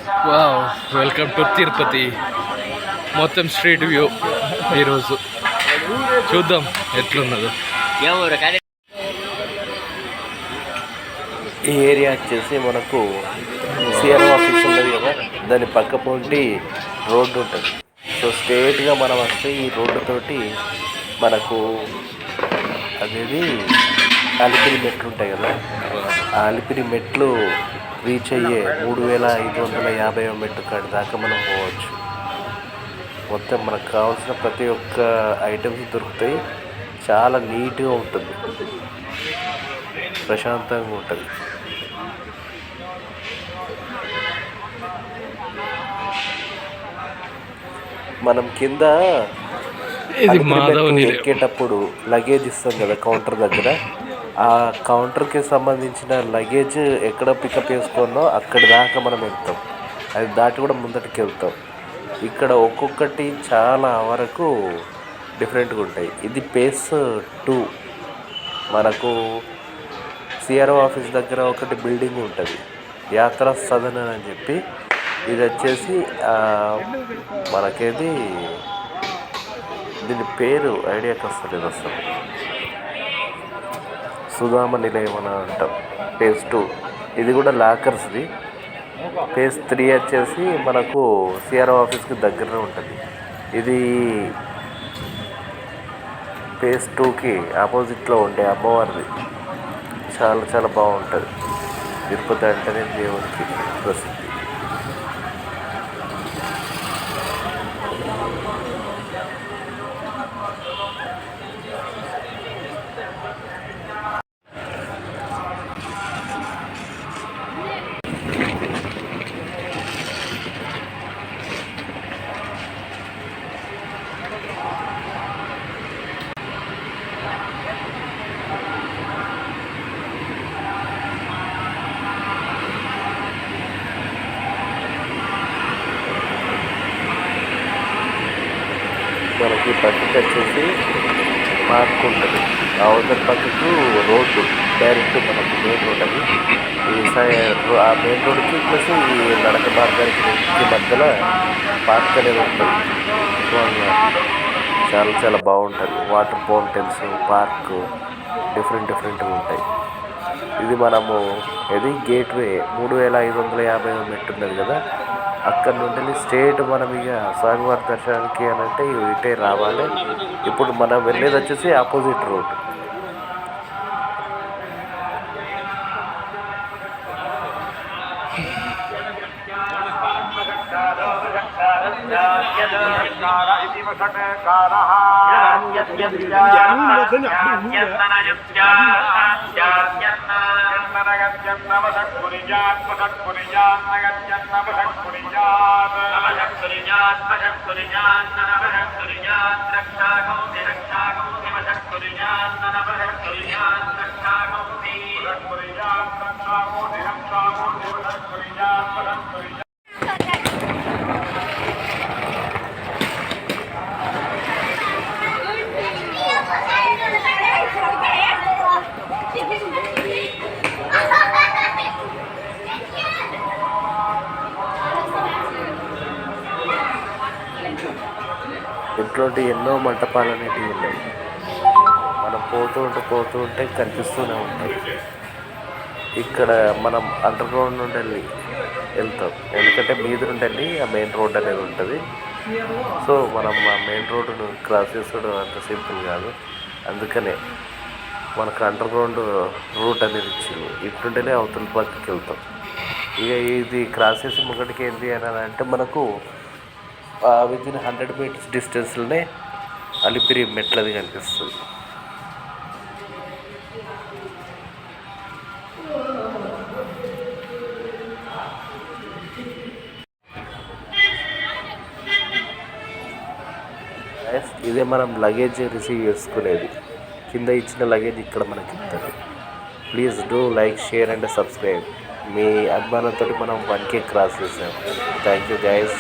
Wow, welcome to Tirupati. మొత్తం street view ఈరోజు చూద్దాం ఎట్లున్నదో. ఈ ఏరియా వచ్చేసి మనకు సిఆర్ఓ ఆఫీస్ ఉన్నది కదా, దాని పక్క పొంటి రోడ్డు ఉంటుంది. సో స్ట్రేట్గా మనం వస్తే ఈ రోడ్డుతోటి మనకు అదేది అలిపిరి మెట్లు ఉంటాయి కదా, ఆ అలిపిరి మెట్లు రీచ్ అయ్యే 3550 మెట్టు కాడి దాకా మనం పోవచ్చు. మొత్తం మనకు కావాల్సిన ప్రతి ఒక్క ఐటమ్స్ దొరుకుతాయి. చాలా నీట్గా ఉంటుంది, ప్రశాంతంగా ఉంటుంది. మనం కింద ఎక్కేటప్పుడు లగేజ్ ఇస్తాం కదా కౌంటర్ దగ్గర, ఆ కౌంటర్కి సంబంధించిన లగేజ్ ఎక్కడ పికప్ చేసుకున్నో అక్కడి దాకా మనం వెళ్తాం. అది దాటి కూడా ముందటికి వెళ్తాం. ఇక్కడ ఒక్కొక్కటి చాలా వరకు డిఫరెంట్గా ఉంటాయి. ఇది ఫేజ్ 2. మనకు సిఆర్ఓ ఆఫీస్ దగ్గర ఒకటి బిల్డింగ్ ఉంటుంది, యాత్రా సదన్ అని చెప్పి. ఇది వచ్చేసి మనకేది దీని పేరు ఐడియాకి వస్తలేదు అసలు. సుధామ నిలయం అని అంటాం. ఫేజ్ 2 ఇది కూడా లాకర్స్ది. ఫేజ్ 3 వచ్చేసి మనకు సిఆర్ఓ ఆఫీస్కి దగ్గరనే ఉంటుంది. ఇది ఫేజ్ 2కి ఆపోజిట్లో ఉండే అమ్మవారిది. చాలా చాలా బాగుంటుంది. తిరుపతి అంటేనే దేవునికి ప్రసిద్ధి. మనకి పక్కకి వచ్చేసి పార్క్ ఉంటుంది. అవతల పక్కకు రోడ్డు డైరెక్ట్ మనకు మెయిన్ రోడ్ అది. ఆ మెయిన్ రోడ్కి ప్లస్ ఈ నడక మార్గానికి మధ్యలో పార్క్ అనేది ఉంటుంది. చాలా చాలా బాగుంటుంది. వాటర్ ఫౌంటైన్స్, పార్క్ డిఫరెంట్గా ఉంటాయి. ఇది మనము ఇది గేట్వే 3550 మెట్టు ఉన్నది కదా, అక్కడ నుండి స్ట్రేట్ మనం ఇక స్వామివారి దర్శనానికి అని అంటే ఇటే రావాలి. ఇప్పుడు మనం వెళ్ళేది వచ్చేసి ఆపోజిట్ రోడ్. ఇట్లాంటి ఎన్నో మంటపాలు అనేటివి ఉన్నాయి. మనం పోతూ ఉంటే కనిపిస్తూనే ఉంటాయి. ఇక్కడ మనం అండర్ గ్రౌండ్ నుండి వెళ్తాం, ఎందుకంటే మీద నుండి ఆ మెయిన్ రోడ్ అనేది ఉంటుంది. సో మనం ఆ మెయిన్ రోడ్డును క్రాస్ చేసుకోవడం అంత సింపుల్ కాదు. అందుకనే మనకు అండర్ గ్రౌండ్ రూట్ అనేది ఇచ్చింది. ఇటుంటేనే అవతల పక్కకి వెళ్తాం. ఇక ఇది క్రాస్ చేసి ముంగటికి ఏంటి అని అంటే మనకు వితిన్ 100 మీటర్స్ డిస్టెన్స్లోనే అలిపిరి మెట్లది కనిపిస్తుంది. ఇదే మనం లగేజ్ రిసీవ్ చేసుకునేది. కింద ఇచ్చిన లగేజ్ ఇక్కడ మనకి ఇస్తారు. Please do like, share and subscribe. మీ అభిమానంతో మనం 1K క్రాస్ చేసాం. Thank you guys.